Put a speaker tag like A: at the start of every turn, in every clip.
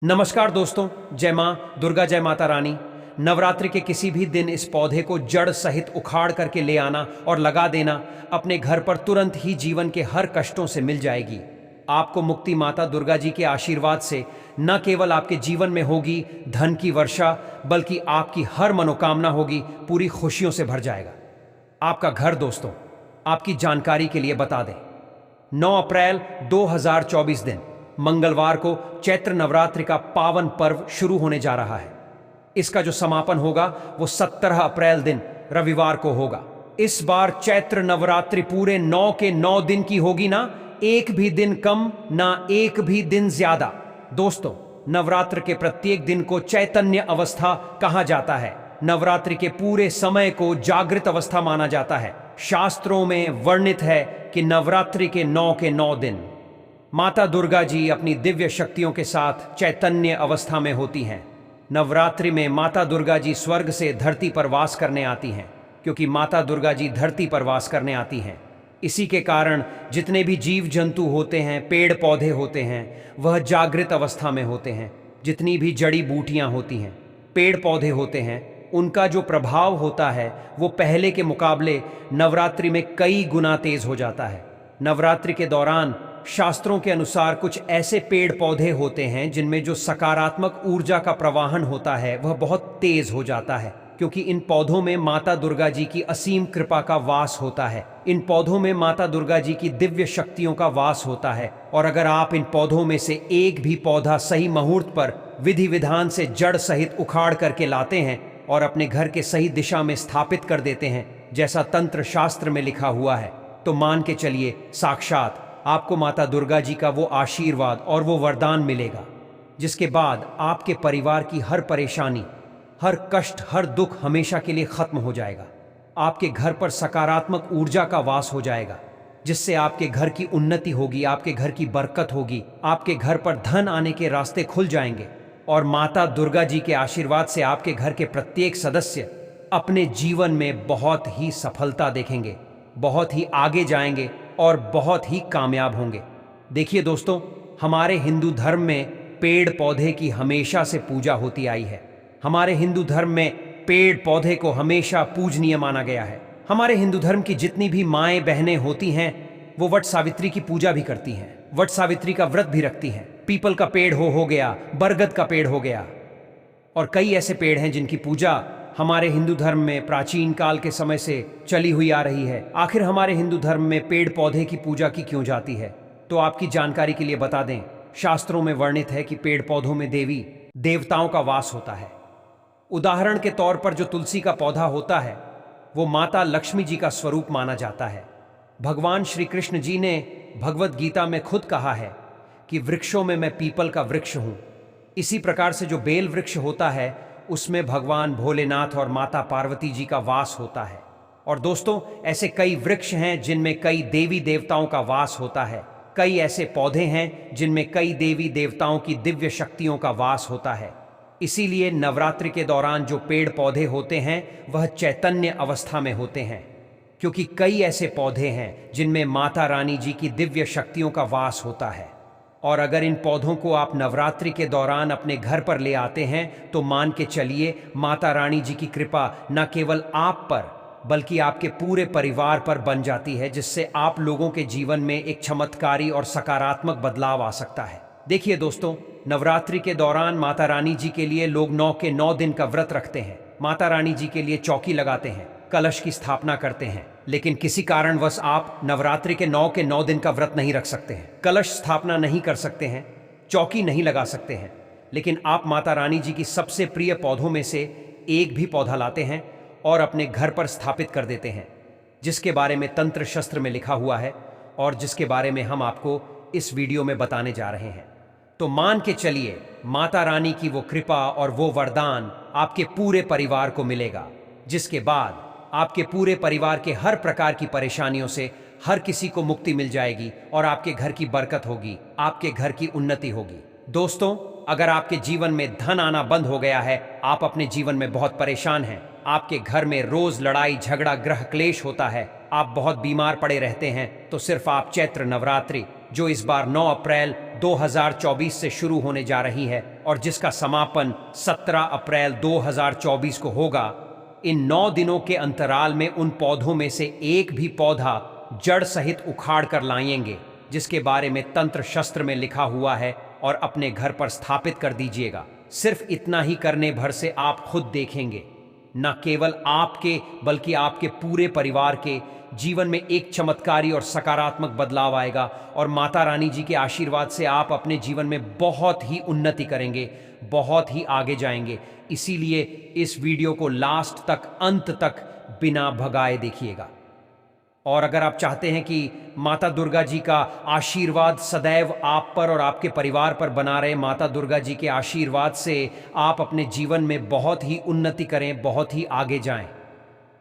A: नमस्कार दोस्तों, जय माँ दुर्गा, जय माता रानी। नवरात्रि के किसी भी दिन इस पौधे को जड़ सहित उखाड़ करके ले आना और लगा देना अपने घर पर तुरंत ही जीवन के हर कष्टों से मिल जाएगी। आपको मुक्ति माता दुर्गा जी के आशीर्वाद से न केवल आपके जीवन में होगी धन की वर्षा, बल्कि आपकी हर मनोकामना होगी पूरी खुशियों से भर जाएगा। आपका घर दोस्तों, आपकी जानकारी के लिए बता दें, 9 अप्रैल 2024 दिन मंगलवार को चैत्र नवरात्रि का पावन पर्व शुरू होने जा रहा है। इसका जो समापन होगा वो 17 अप्रैल दिन रविवार को होगा। इस बार चैत्र नवरात्रि पूरे 9 के 9 दिन की होगी, ना एक भी दिन कम, ना एक भी दिन ज्यादा। दोस्तों, नवरात्र के प्रत्येक दिन को चैतन्य अवस्था कहा जाता है। नवरात्रि के पूरे समय को जागृत अवस्था माना जाता है। शास्त्रों में वर्णित है कि नवरात्रि के 9 के 9 दिन माता दुर्गा जी अपनी दिव्य शक्तियों के साथ चैतन्य अवस्था में होती हैं। नवरात्रि में माता दुर्गा जी स्वर्ग से धरती पर वास करने आती हैं, क्योंकि माता दुर्गा जी धरती पर वास करने आती हैं। इसी के कारण जितने भी जीव जंतु होते हैं, पेड़ पौधे होते हैं, वह जागृत अवस्था में होते हैं। जितनी भी जड़ी बूटियां होती हैं, पेड़ पौधे होते हैं, उनका जो प्रभाव होता है वो पहले के मुकाबले नवरात्रि में कई गुना तेज हो जाता है। नवरात्रि के दौरान शास्त्रों के अनुसार कुछ ऐसे पेड़ पौधे होते हैं जिनमें जो सकारात्मक ऊर्जा का प्रवाहन होता है वह बहुत तेज हो जाता है, क्योंकि इन पौधों में माता दुर्गा जी की असीम कृपा का वास होता है। इन पौधों में माता दुर्गा जी की दिव्य शक्तियों का वास होता है। और अगर आप इन पौधों में से एक भी पौधा सही मुहूर्त पर विधि विधान से जड़ सहित उखाड़ करके लाते हैं और अपने घर के सही दिशा में स्थापित कर देते हैं, जैसा तंत्र शास्त्र में लिखा हुआ है, तो मान के चलिए साक्षात आपको माता दुर्गा जी का वो आशीर्वाद और वो वरदान मिलेगा, जिसके बाद आपके परिवार की हर परेशानी, हर कष्ट, हर दुख हमेशा के लिए खत्म हो जाएगा। आपके घर पर सकारात्मक ऊर्जा का वास हो जाएगा, जिससे आपके घर की उन्नति होगी, आपके घर की बरकत होगी, आपके घर पर धन आने के रास्ते खुल जाएंगे। और माता दुर्गा जी के आशीर्वाद से आपके घर के प्रत्येक सदस्य अपने जीवन में बहुत ही सफलता देखेंगे, बहुत ही आगे जाएंगे और बहुत ही कामयाब होंगे। देखिए दोस्तों, हमारे हिंदू धर्म में पेड़ पौधे की हमेशा से पूजा होती आई है। हमारे हिंदू धर्म में पेड़ पौधे को हमेशा पूजनीय माना गया है। हमारे हिंदू धर्म की जितनी भी माएँ बहनें होती हैं वो वट सावित्री की पूजा भी करती हैं, वट सावित्री का व्रत भी रखती हैं। पीपल का पेड़ हो गया, बरगद का पेड़ हो गया, और कई ऐसे पेड़ हैं जिनकी पूजा हमारे हिंदू धर्म में प्राचीन काल के समय से चली हुई आ रही है। आखिर हमारे हिंदू धर्म में पेड़ पौधे की पूजा की क्यों जाती है, तो आपकी जानकारी के लिए बता दें, शास्त्रों में वर्णित है कि पेड़ पौधों में देवी देवताओं का वास होता है। उदाहरण के तौर पर जो तुलसी का पौधा होता है वो माता लक्ष्मी जी का स्वरूप माना जाता है। भगवान श्री कृष्ण जी ने भगवत गीता में खुद कहा है कि वृक्षों में मैं पीपल का वृक्ष हूं। इसी प्रकार से जो बेल वृक्ष होता है उसमें भगवान भोलेनाथ और माता पार्वती जी का वास होता है। और दोस्तों, ऐसे कई वृक्ष हैं जिनमें कई देवी देवताओं का वास होता है। कई ऐसे पौधे हैं जिनमें कई देवी देवताओं की दिव्य शक्तियों का वास होता है। इसीलिए नवरात्रि के दौरान जो पेड़ पौधे होते हैं वह चैतन्य अवस्था में होते हैं, क्योंकि कई ऐसे पौधे हैं जिनमें माता रानी जी की दिव्य शक्तियों का वास होता है। और अगर इन पौधों को आप नवरात्रि के दौरान अपने घर पर ले आते हैं तो मान के चलिए माता रानी जी की कृपा न केवल आप पर बल्कि आपके पूरे परिवार पर बन जाती है, जिससे आप लोगों के जीवन में एक चमत्कारी और सकारात्मक बदलाव आ सकता है। देखिए दोस्तों, नवरात्रि के दौरान माता रानी जी के लिए लोग 9 के 9 दिन का व्रत रखते हैं। माता रानी जी के लिए चौकी लगाते हैं, कलश की स्थापना करते हैं। लेकिन किसी कारणवश आप नवरात्रि के 9 के 9 दिन का व्रत नहीं रख सकते हैं, कलश स्थापना नहीं कर सकते हैं, चौकी नहीं लगा सकते हैं, लेकिन आप माता रानी जी की सबसे प्रिय पौधों में से एक भी पौधा लाते हैं और अपने घर पर स्थापित कर देते हैं, जिसके बारे में तंत्र शास्त्र में लिखा हुआ है और जिसके बारे में हम आपको इस वीडियो में बताने जा रहे हैं। तो मान के चलिए माता रानी की वो कृपा और वो वरदान आपके पूरे परिवार को मिलेगा, जिसके बाद आपके पूरे परिवार के हर प्रकार की परेशानियों से हर किसी को मुक्ति मिल जाएगी और आपके घर की बरकत होगी, आपके घर की उन्नति होगी। दोस्तों, अगर आपके जीवन में धन आना बंद हो गया है, आप अपने जीवन में बहुत परेशान हैं, आपके घर में रोज लड़ाई झगड़ा ग्रह क्लेश होता है, आप बहुत बीमार पड़े रहते हैं, तो सिर्फ आप चैत्र नवरात्रि जो इस बार 9 अप्रैल 2024 से शुरू होने जा रही है और जिसका समापन 17 अप्रैल 2024 को होगा। इन 9 दिनों के अंतराल में उन पौधों में से एक भी पौधा जड़ सहित उखाड़ कर लाएंगे जिसके बारे में तंत्र शस्त्र में लिखा हुआ है, और अपने घर पर स्थापित कर दीजिएगा। सिर्फ इतना ही करने भर से आप खुद देखेंगे, न केवल आपके बल्कि आपके पूरे परिवार के जीवन में एक चमत्कारी और सकारात्मक बदलाव आएगा, और माता रानी जी के आशीर्वाद से आप अपने जीवन में बहुत ही उन्नति करेंगे, बहुत ही आगे जाएंगे। इसीलिए इस वीडियो को लास्ट तक, अंत तक बिना भगाए देखिएगा। और अगर आप चाहते हैं कि माता दुर्गा जी का आशीर्वाद सदैव आप पर और आपके परिवार पर बना रहे, माता दुर्गा जी के आशीर्वाद से आप अपने जीवन में बहुत ही उन्नति करें, बहुत ही आगे जाएं,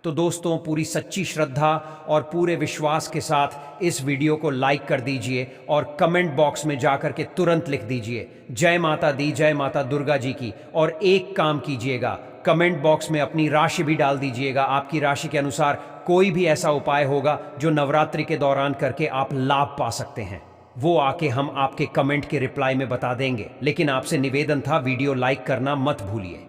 A: तो दोस्तों पूरी सच्ची श्रद्धा और पूरे विश्वास के साथ इस वीडियो को लाइक कर दीजिए और कमेंट बॉक्स में जाकर के तुरंत लिख दीजिए जय माता दी, जय माता दुर्गा जी की। और एक काम कीजिएगा, कमेंट बॉक्स में अपनी राशि भी डाल दीजिएगा। आपकी राशि के अनुसार कोई भी ऐसा उपाय होगा जो नवरात्रि के दौरान करके आप लाभ पा सकते हैं, वो आके हम आपके कमेंट के रिप्लाई में बता देंगे। लेकिन आपसे निवेदन था, वीडियो लाइक करना मत भूलिए।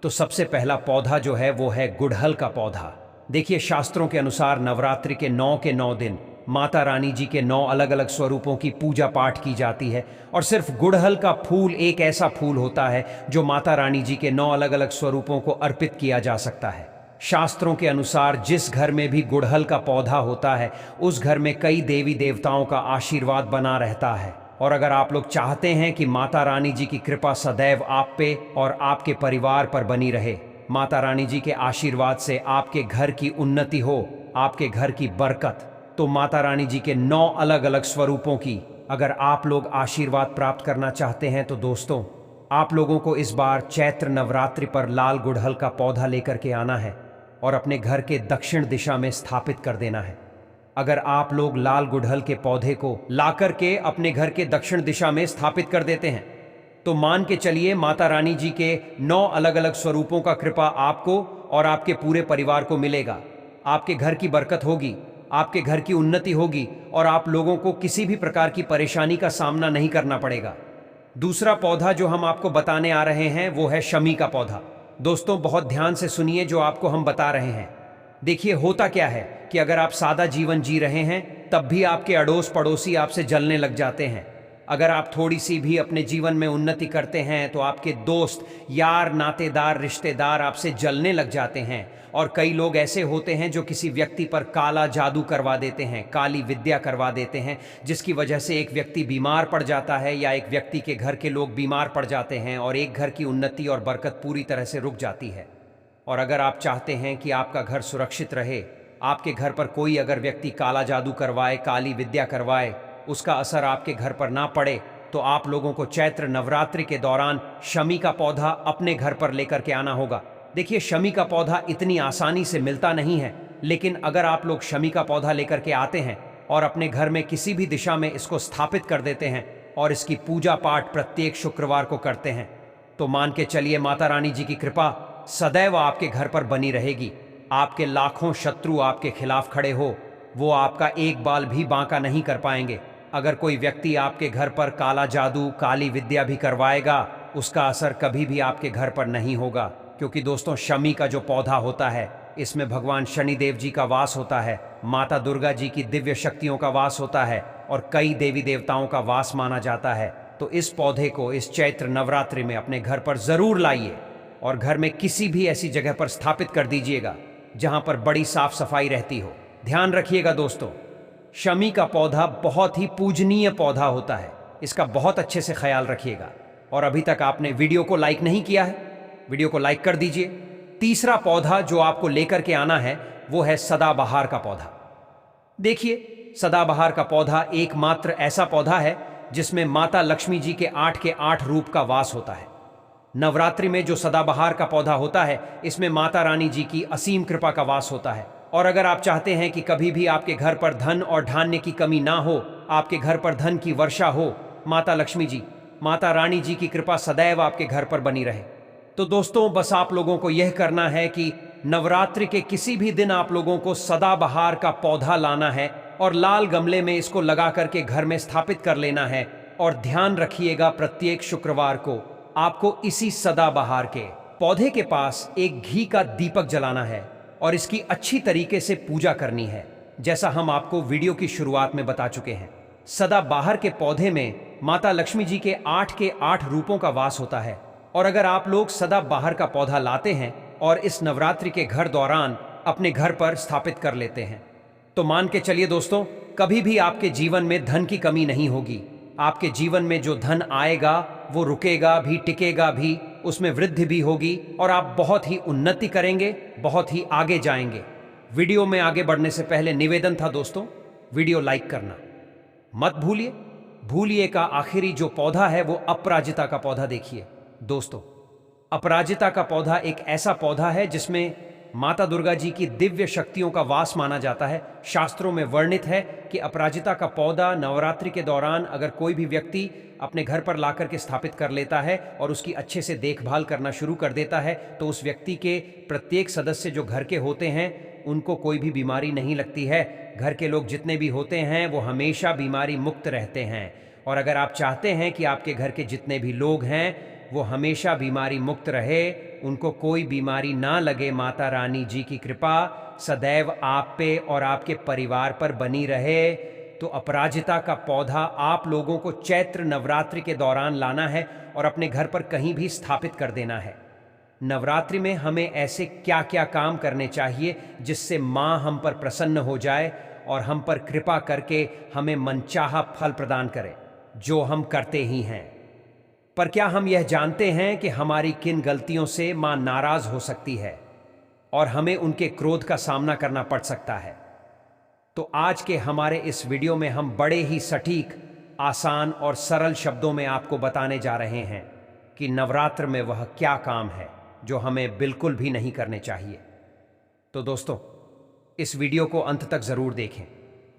A: तो सबसे पहला पौधा जो है वो है गुड़हल का पौधा। देखिए, शास्त्रों के अनुसार नवरात्रि के 9 दिन माता रानी जी के 9 अलग अलग स्वरूपों की पूजा पाठ की जाती है, और सिर्फ गुड़हल का फूल एक ऐसा फूल होता है जो माता रानी जी के 9 अलग अलग स्वरूपों को अर्पित किया जा सकता है। शास्त्रों के अनुसार जिस घर में भी गुड़हल का पौधा होता है उस घर में कई देवी देवताओं का आशीर्वाद बना रहता है। और अगर आप लोग चाहते हैं कि माता रानी जी की कृपा सदैव आप पे और आपके परिवार पर बनी रहे, माता रानी जी के आशीर्वाद से आपके घर की उन्नति हो, आपके घर की बरकत, तो माता रानी जी के 9 अलग अलग स्वरूपों की अगर आप लोग आशीर्वाद प्राप्त करना चाहते हैं तो दोस्तों आप लोगों को इस बार चैत्र नवरात्रि पर लाल गुड़हल का पौधा लेकर के आना है और अपने घर के दक्षिण दिशा में स्थापित कर देना है। अगर आप लोग लाल गुड़हल के पौधे को लाकर के अपने घर के दक्षिण दिशा में स्थापित कर देते हैं तो मान के चलिए माता रानी जी के 9 अलग अलग स्वरूपों का कृपा आपको और आपके पूरे परिवार को मिलेगा। आपके घर की बरकत होगी, आपके घर की उन्नति होगी, और आप लोगों को किसी भी प्रकार की परेशानी का सामना नहीं करना पड़ेगा। दूसरा पौधा जो हम आपको बताने आ रहे हैं वो है शमी का पौधा। दोस्तों बहुत ध्यान से सुनिए जो आपको हम बता रहे हैं। देखिए, होता क्या है कि अगर आप सादा जीवन जी रहे हैं तब भी आपके अड़ोस पड़ोसी आपसे जलने लग जाते हैं। अगर आप थोड़ी सी भी अपने जीवन में उन्नति करते हैं तो आपके दोस्त, यार, नातेदार, रिश्तेदार आपसे जलने लग जाते हैं। और कई लोग ऐसे होते हैं जो किसी व्यक्ति पर काला जादू करवा देते हैं, काली विद्या करवा देते हैं, जिसकी वजह से एक व्यक्ति बीमार पड़ जाता है या एक व्यक्ति के घर के लोग बीमार पड़ जाते हैं और एक घर की उन्नति और बरकत पूरी तरह से रुक जाती है। और अगर आप चाहते हैं कि आपका घर सुरक्षित रहे, आपके घर पर कोई अगर व्यक्ति काला जादू करवाए, काली विद्या करवाए, उसका असर आपके घर पर ना पड़े, तो आप लोगों को चैत्र नवरात्रि के दौरान शमी का पौधा अपने घर पर लेकर के आना होगा। देखिए, शमी का पौधा इतनी आसानी से मिलता नहीं है, लेकिन अगर आप लोग शमी का पौधा लेकर के आते हैं और अपने घर में किसी भी दिशा में इसको स्थापित कर देते हैं और इसकी पूजा पाठ प्रत्येक शुक्रवार को करते हैं, तो मान के चलिए माता रानी जी की कृपा सदैव आपके घर पर बनी रहेगी। आपके लाखों शत्रु आपके खिलाफ खड़े हो, वो आपका एक बाल भी बांका नहीं कर पाएंगे। अगर कोई व्यक्ति आपके घर पर काला जादू, काली विद्या भी करवाएगा, उसका असर कभी भी आपके घर पर नहीं होगा, क्योंकि दोस्तों शमी का जो पौधा होता है इसमें भगवान शनिदेव जी का वास होता है, माता दुर्गा जी की दिव्य शक्तियों का वास होता है और कई देवी देवताओं का वास माना जाता है। तो इस पौधे को इस चैत्र नवरात्रि में अपने घर पर जरूर लाइए और घर में किसी भी ऐसी जगह पर स्थापित कर दीजिएगा जहां पर बड़ी साफ सफाई रहती हो। ध्यान रखिएगा दोस्तों, शमी का पौधा बहुत ही पूजनीय पौधा होता है, इसका बहुत अच्छे से ख्याल रखिएगा। और अभी तक आपने वीडियो को लाइक नहीं किया है, वीडियो को लाइक कर दीजिए। तीसरा पौधा जो आपको लेकर के आना है वो है सदाबहार का पौधा। देखिए, सदाबहार का पौधा एकमात्र ऐसा पौधा है जिसमें माता लक्ष्मी जी के 8 के 8 रूप का वास होता है। नवरात्रि में जो सदाबहार का पौधा होता है इसमें माता रानी जी की असीम कृपा का वास होता है। और अगर आप चाहते हैं कि कभी भी आपके घर पर धन और धान्य की कमी ना हो, आपके घर पर धन की वर्षा हो, माता लक्ष्मी जी, माता रानी जी की कृपा सदैव आपके घर पर बनी रहे, तो दोस्तों बस आप लोगों को यह करना है कि नवरात्रि के किसी भी दिन आप लोगों को सदाबहार का पौधा लाना है और लाल गमले में इसको लगा करके घर में स्थापित कर लेना है। और ध्यान रखिएगा, प्रत्येक शुक्रवार को आपको इसी सदाबहार के पौधे के पास एक घी का दीपक जलाना है और इसकी अच्छी तरीके से पूजा करनी है, जैसा हम आपको वीडियो की शुरुआत में बता चुके हैं। सदाबहार के पौधे में माता लक्ष्मी जी के 8 रूपों का वास होता है, और अगर आप लोग सदाबहार का पौधा लाते हैं और इस नवरात्रि के घर दौरान अपने घर पर स्थापित कर लेते हैं, तो मान के चलिए दोस्तों, कभी भी आपके जीवन में धन की कमी नहीं होगी। आपके जीवन में जो धन आएगा वो रुकेगा भी, टिकेगा भी, उसमें वृद्धि भी होगी और आप बहुत ही उन्नति करेंगे, बहुत ही आगे जाएंगे। वीडियो में आगे बढ़ने से पहले निवेदन था दोस्तों, वीडियो लाइक करना मत भूलिए। भूलिए का आखिरी जो पौधा है वो अपराजिता का पौधा देखिए दोस्तों। अपराजिता का पौधा एक ऐसा पौधा है जिसमें माता दुर्गा जी की दिव्य शक्तियों का वास माना जाता है। शास्त्रों में वर्णित है कि अपराजिता का पौधा नवरात्रि के दौरान अगर कोई भी व्यक्ति अपने घर पर लाकर के स्थापित कर लेता है और उसकी अच्छे से देखभाल करना शुरू कर देता है, तो उस व्यक्ति के प्रत्येक सदस्य जो घर के होते हैं उनको कोई भी बीमारी नहीं लगती है। घर के लोग जितने भी होते हैं वो हमेशा बीमारी मुक्त रहते हैं। और अगर आप चाहते हैं कि आपके घर के जितने भी लोग हैं वो हमेशा बीमारी मुक्त रहे, उनको कोई बीमारी ना लगे, माता रानी जी की कृपा सदैव आप पे और आपके परिवार पर बनी रहे, तो अपराजिता का पौधा आप लोगों को चैत्र नवरात्रि के दौरान लाना है और अपने घर पर कहीं भी स्थापित कर देना है। नवरात्रि में हमें ऐसे क्या क्या काम करने चाहिए जिससे माँ हम पर प्रसन्न हो जाए और हम पर कृपा करके हमें मनचाहा फल प्रदान करे, जो हम करते ही हैं। पर क्या हम यह जानते हैं कि हमारी किन गलतियों से माँ नाराज हो सकती है और हमें उनके क्रोध का सामना करना पड़ सकता है? तो आज के हमारे इस वीडियो में हम बड़े ही सटीक, आसान और सरल शब्दों में आपको बताने जा रहे हैं कि नवरात्र में वह क्या काम है जो हमें बिल्कुल भी नहीं करने चाहिए। तो दोस्तों, इस वीडियो को अंत तक ज़रूर देखें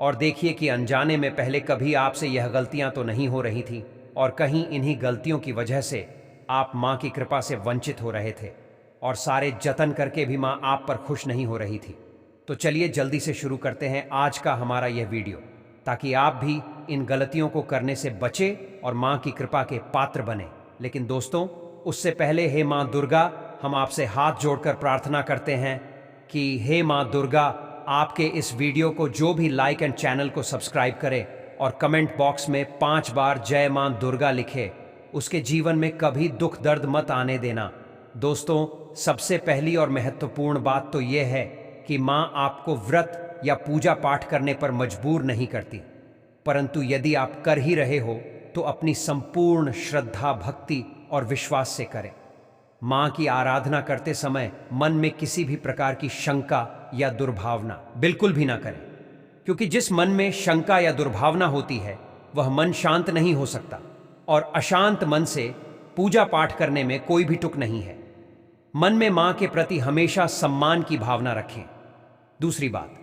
A: और देखिए कि अनजाने में पहले कभी आपसे यह गलतियां तो नहीं हो रही थी और कहीं इन्हीं गलतियों की वजह से आप माँ की कृपा से वंचित हो रहे थे और सारे जतन करके भी माँ आप पर खुश नहीं हो रही थी। तो चलिए जल्दी से शुरू करते हैं आज का हमारा यह वीडियो, ताकि आप भी इन गलतियों को करने से बचे और माँ की कृपा के पात्र बने। लेकिन दोस्तों, उससे पहले हे माँ दुर्गा, हम आपसे हाथ जोड़कर प्रार्थना करते हैं कि हे माँ दुर्गा, आपके इस वीडियो को जो भी लाइक एंड चैनल को सब्सक्राइब करे और कमेंट बॉक्स में 5 बार जय मां दुर्गा लिखे, उसके जीवन में कभी दुख दर्द मत आने देना। दोस्तों, सबसे पहली और महत्वपूर्ण बात तो यह है कि मां आपको व्रत या पूजा पाठ करने पर मजबूर नहीं करती, परंतु यदि आप कर ही रहे हो तो अपनी संपूर्ण श्रद्धा, भक्ति और विश्वास से करें। मां की आराधना करते समय मन में किसी भी प्रकार की शंका या दुर्भावना बिल्कुल भी ना करें, क्योंकि जिस मन में शंका या दुर्भावना होती है वह मन शांत नहीं हो सकता और अशांत मन से पूजा पाठ करने में कोई भी तुक नहीं है। मन में मां के प्रति हमेशा सम्मान की भावना रखें। दूसरी बात,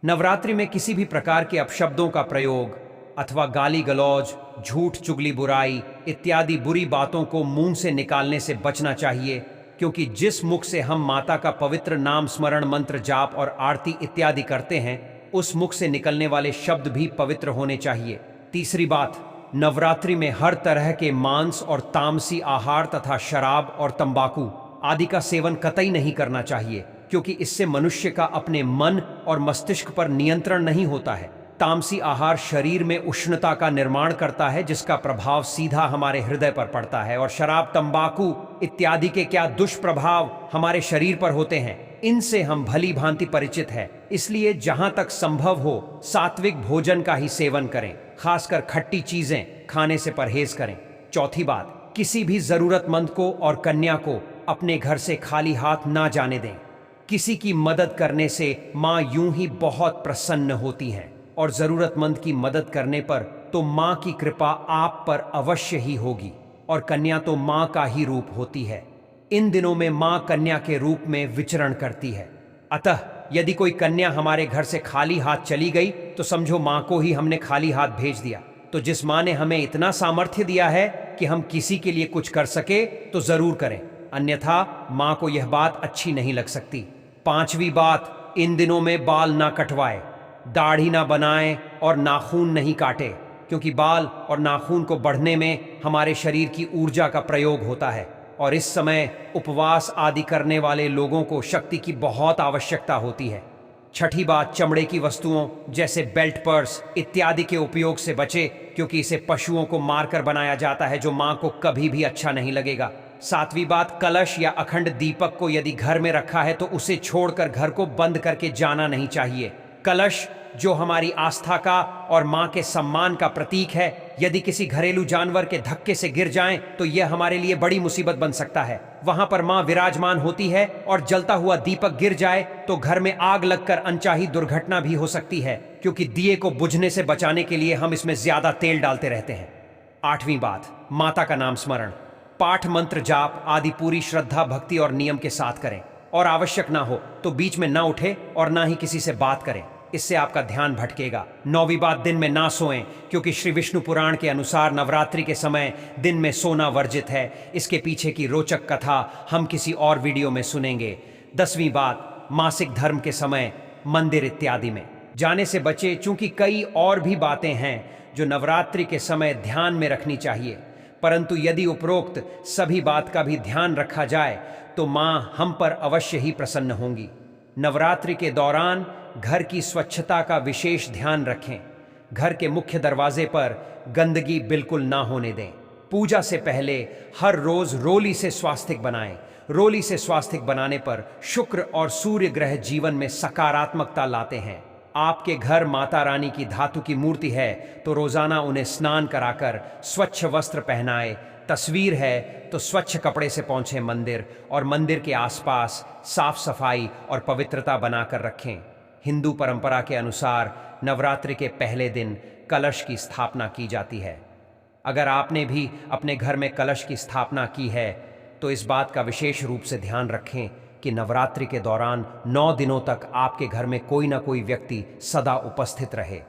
A: नवरात्रि में किसी भी प्रकार के अपशब्दों का प्रयोग अथवा गाली गलौज, झूठ, चुगली, बुराई इत्यादि बुरी बातों को मुंह से निकालने से बचना चाहिए, क्योंकि जिस मुख से हम माता का पवित्र नाम स्मरण, मंत्र जाप और आरती इत्यादि करते हैं, उस मुख से निकलने वाले शब्द भी पवित्र होने चाहिए। तीसरी बात, नवरात्रि में हर तरह के मांस और तामसी आहार तथा शराब और तंबाकू आदि का सेवन कतई नहीं करना चाहिए, क्योंकि इससे मनुष्य का अपने मन और मस्तिष्क पर नियंत्रण नहीं होता है। तामसी आहार शरीर में उष्णता का निर्माण करता है, जिसका प्रभाव सीधा हमारे हृदय पर पड़ता है, और शराब, तंबाकू इत्यादि के क्या दुष्प्रभाव हमारे शरीर पर होते हैं, इनसे हम भली भांति परिचित हैं। इसलिए जहां तक संभव हो सात्विक भोजन का ही सेवन करें, खासकर खट्टी चीजें खाने से परहेज करें। चौथी बात, किसी भी जरूरतमंद को और कन्या को अपने घर से खाली हाथ ना जाने दें। किसी की मदद करने से माँ यूं ही बहुत प्रसन्न होती हैं और जरूरतमंद की मदद करने पर तो माँ की कृपा आप पर अवश्य ही होगी, और कन्या तो माँ का ही रूप होती है। इन दिनों में माँ कन्या के रूप में विचरण करती है। अतः यदि कोई कन्या हमारे घर से खाली हाथ चली गई तो समझो माँ को ही हमने खाली हाथ भेज दिया। तो जिस माँ ने हमें इतना सामर्थ्य दिया है कि हम किसी के लिए कुछ कर सके तो जरूर करें, अन्यथा माँ को यह बात अच्छी नहीं लग सकती। पांचवी बात, इन दिनों में बाल ना कटवाए, दाढ़ी ना बनाएं और नाखून नहीं काटे। क्योंकि बाल और नाखून को बढ़ने में हमारे शरीर की ऊर्जा का प्रयोग होता है और इस समय उपवास आदि करने वाले लोगों को शक्ति की बहुत आवश्यकता होती है। छठी बात, चमड़े की वस्तुओं जैसे बेल्ट, पर्स इत्यादि के उपयोग से बचे, क्योंकि इसे पशुओं को मारकर बनाया जाता है जो मां को कभी भी अच्छा नहीं लगेगा। सातवीं बात, कलश या अखंड दीपक को यदि घर में रखा है तो उसे छोड़कर घर को बंद करके जाना नहीं चाहिए। कलश जो हमारी आस्था का और मां के सम्मान का प्रतीक है, यदि किसी घरेलू जानवर के धक्के से गिर जाएं तो यह हमारे लिए बड़ी मुसीबत बन सकता है। वहां पर मां विराजमान होती है और जलता हुआ दीपक गिर जाए तो घर में आग लगकर अनचाही दुर्घटना भी हो सकती है, क्योंकि दिए को बुझने से बचाने के लिए हम इसमें ज्यादा तेल डालते रहते हैं। आठवीं बात, माता का नाम स्मरण, पाठ, मंत्र, जाप आदि पूरी श्रद्धा, भक्ति और नियम के साथ करें और आवश्यक ना हो तो बीच में ना उठे और ना ही किसी से बात करें, इससे आपका ध्यान भटकेगा। नौवीं बात, दिन में ना सोएं, क्योंकि श्री विष्णु पुराण के अनुसार नवरात्रि के समय दिन में सोना वर्जित है। इसके पीछे की रोचक कथा हम किसी और वीडियो में सुनेंगे। 10वीं बात, मासिक धर्म के समय मंदिर इत्यादि में जाने से बचे, चूंकि कई और भी बातें हैं जो नवरात्रि के समय ध्यान में रखनी चाहिए, परंतु यदि उपरोक्त सभी बात का भी ध्यान रखा जाए तो मां हम पर अवश्य ही प्रसन्न होंगी। नवरात्रि के दौरान घर की स्वच्छता का विशेष ध्यान रखें। घर के मुख्य दरवाजे पर गंदगी बिल्कुल ना होने दें। पूजा से पहले हर रोज रोली से स्वास्तिक बनाएं। रोली से स्वास्तिक बनाने पर शुक्र और सूर्य ग्रह जीवन में सकारात्मकता लाते हैं। आपके घर माता रानी की धातु की मूर्ति है तो रोजाना उन्हें स्नान कराकर स्वच्छ वस्त्र पहनाए। तस्वीर है तो स्वच्छ कपड़े से पहुंचे मंदिर और मंदिर के आसपास साफ सफाई और पवित्रता बनाकर रखें। हिंदू परंपरा के अनुसार नवरात्रि के पहले दिन कलश की स्थापना की जाती है। अगर आपने भी अपने घर में कलश की स्थापना की है तो इस बात का विशेष रूप से ध्यान रखें कि नवरात्रि के दौरान 9 दिनों तक आपके घर में कोई ना कोई व्यक्ति सदा उपस्थित रहे।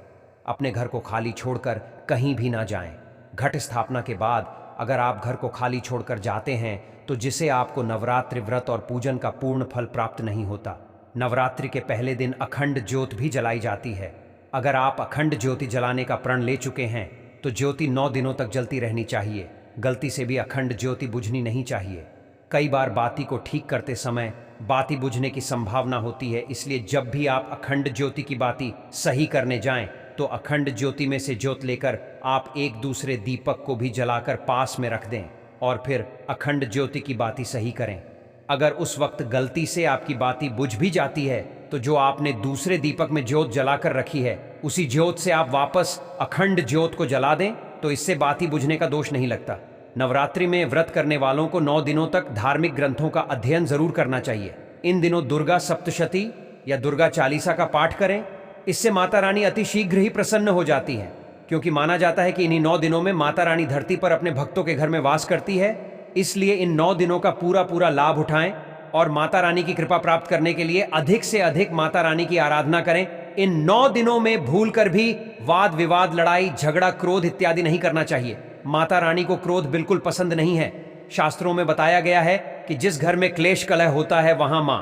A: अपने घर को खाली छोड़कर कहीं भी ना जाएं। घट स्थापना के बाद अगर आप घर को खाली छोड़कर जाते हैं तो जिसे आपको नवरात्रि व्रत और पूजन का पूर्ण फल प्राप्त नहीं होता। नवरात्रि के पहले दिन अखंड ज्योत भी जलाई जाती है। अगर आप अखंड ज्योति जलाने का प्रण ले चुके हैं तो ज्योति 9 दिनों तक जलती रहनी चाहिए। गलती से भी अखंड ज्योति बुझनी नहीं चाहिए। कई बार बाती को ठीक करते समय बाती बुझने की संभावना होती है, इसलिए जब भी आप अखंड ज्योति की बाती सही करने जाएं तो अखंड ज्योति में से ज्योत लेकर आप एक दूसरे दीपक को भी जलाकर पास में रख दें और फिर अखंड ज्योति की बाती सही करें। अगर उस वक्त गलती से आपकी बाती बुझ भी जाती है तो जो आपने दूसरे दीपक में ज्योत जलाकर रखी है उसी ज्योत से आप वापस अखंड ज्योत को जला दें तो इससे बाती बुझने का दोष नहीं लगता। नवरात्रि में व्रत करने वालों को 9 दिनों तक धार्मिक ग्रंथों का अध्ययन जरूर करना चाहिए। इन दिनों दुर्गा सप्तशती या दुर्गा चालीसा का पाठ करें। इससे माता रानी अति शीघ्र ही प्रसन्न हो जाती हैं, क्योंकि माना जाता है कि इन्हीं 9 दिनों में माता रानी धरती पर अपने भक्तों के घर में वास करती है। इसलिए इन 9 दिनों का पूरा लाभ उठाएं और माता रानी की कृपा प्राप्त करने के लिए अधिक से अधिक माता रानी की आराधना करें। इन 9 दिनों में भूलकर भी वाद विवाद, लड़ाई झगड़ा, क्रोध इत्यादि नहीं करना चाहिए। माता रानी को क्रोध बिल्कुल पसंद नहीं है। शास्त्रों में बताया गया है कि जिस घर में क्लेश कलह होता है वहां मां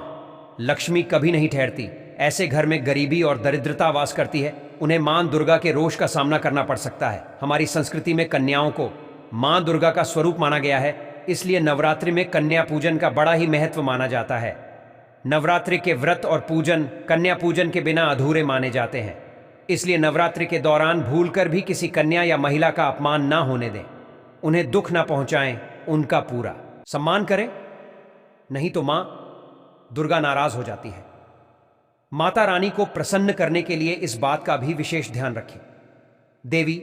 A: लक्ष्मी कभी नहीं ठहरती। ऐसे घर में गरीबी और दरिद्रता वास करती है। उन्हें मां दुर्गा के रोष का सामना करना पड़ सकता है। हमारी संस्कृति में कन्याओं को मां दुर्गा का स्वरूप माना गया है, इसलिए नवरात्रि में कन्या पूजन का बड़ा ही महत्व माना जाता है। नवरात्रि के व्रत और पूजन कन्या पूजन के बिना अधूरे माने जाते हैं। इसलिए नवरात्रि के दौरान भूलकर भी किसी कन्या या महिला का अपमान ना होने दें। उन्हें दुख ना पहुंचाएं, उनका पूरा सम्मान करें, नहीं तो मां दुर्गा नाराज हो जाती है। माता रानी को प्रसन्न करने के लिए इस बात का भी विशेष ध्यान रखें। देवी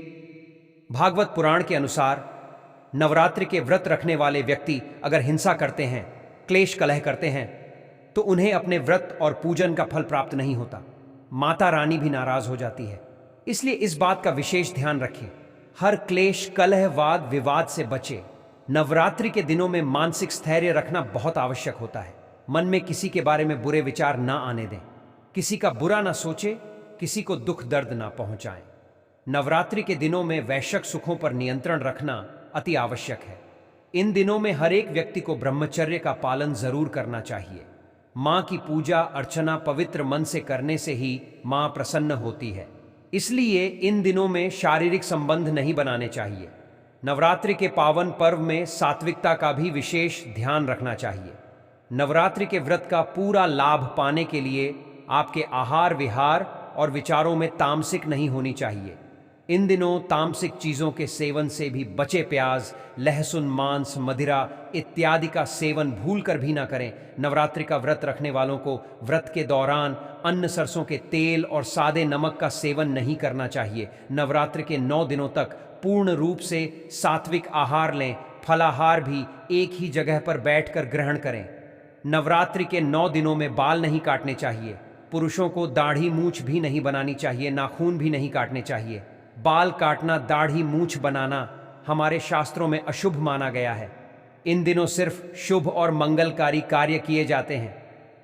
A: भागवत पुराण के अनुसार नवरात्रि के व्रत रखने वाले व्यक्ति अगर हिंसा करते हैं, क्लेश कलह करते हैं तो उन्हें अपने व्रत और पूजन का फल प्राप्त नहीं होता। माता रानी भी नाराज हो जाती है। इसलिए इस बात का विशेष ध्यान रखें। हर क्लेश, कलह, वाद विवाद से बचे। नवरात्रि के दिनों में मानसिक स्थैर्य रखना बहुत आवश्यक होता है। मन में किसी के बारे में बुरे विचार ना आने दें। किसी का बुरा ना सोचे, किसी को दुख दर्द ना पहुंचाएं। नवरात्रि के दिनों में वैश्विक सुखों पर नियंत्रण रखना अति आवश्यक है। इन दिनों में हर एक व्यक्ति को ब्रह्मचर्य का पालन जरूर करना चाहिए। मां की पूजा अर्चना पवित्र मन से करने से ही मां प्रसन्न होती है। इसलिए इन दिनों में शारीरिक संबंध नहीं बनाने चाहिए। नवरात्रि के पावन पर्व में सात्विकता का भी विशेष ध्यान रखना चाहिए। नवरात्रि के व्रत का पूरा लाभ पाने के लिए आपके आहार विहार और विचारों में तामसिक नहीं होनी चाहिए। इन दिनों तामसिक चीज़ों के सेवन से भी बचे। प्याज, लहसुन, मांस, मदिरा इत्यादि का सेवन भूल कर भी ना करें। नवरात्रि का व्रत रखने वालों को व्रत के दौरान अन्न, सरसों के तेल और सादे नमक का सेवन नहीं करना चाहिए। नवरात्रि के 9 दिनों तक पूर्ण रूप से सात्विक आहार लें। फलाहार भी एक ही जगह पर बैठकर ग्रहण करें। नवरात्रि के 9 दिनों में बाल नहीं काटने चाहिए। पुरुषों को दाढ़ी मूछ भी नहीं बनानी चाहिए, नाखून भी नहीं काटने चाहिए। बाल काटना, दाढ़ी मूछ बनाना हमारे शास्त्रों में अशुभ माना गया है। इन दिनों सिर्फ शुभ और मंगलकारी कार्य किए जाते हैं।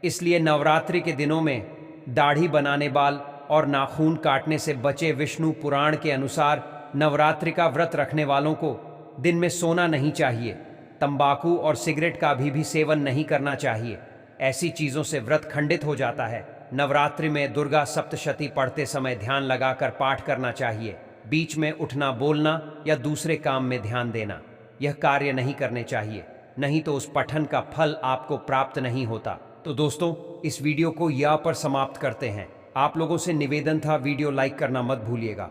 A: इसलिए नवरात्रि के दिनों में दाढ़ी बनाने, बाल और नाखून काटने से बचे। विष्णु पुराण के अनुसार नवरात्रि का व्रत रखने वालों को दिन में सोना नहीं चाहिए। तंबाकू और सिगरेट का भी सेवन नहीं करना चाहिए। ऐसी चीज़ों से व्रत खंडित हो जाता है। नवरात्रि में दुर्गा सप्तशती पढ़ते समय ध्यान लगाकर पाठ करना चाहिए। बीच में उठना, बोलना या दूसरे काम में ध्यान देना, यह कार्य नहीं करने चाहिए, नहीं तो उस पठन का फल आपको प्राप्त नहीं होता। तो दोस्तों, इस वीडियो को यहाँ पर समाप्त करते हैं। आप लोगों से निवेदन था, वीडियो लाइक करना मत भूलिएगा।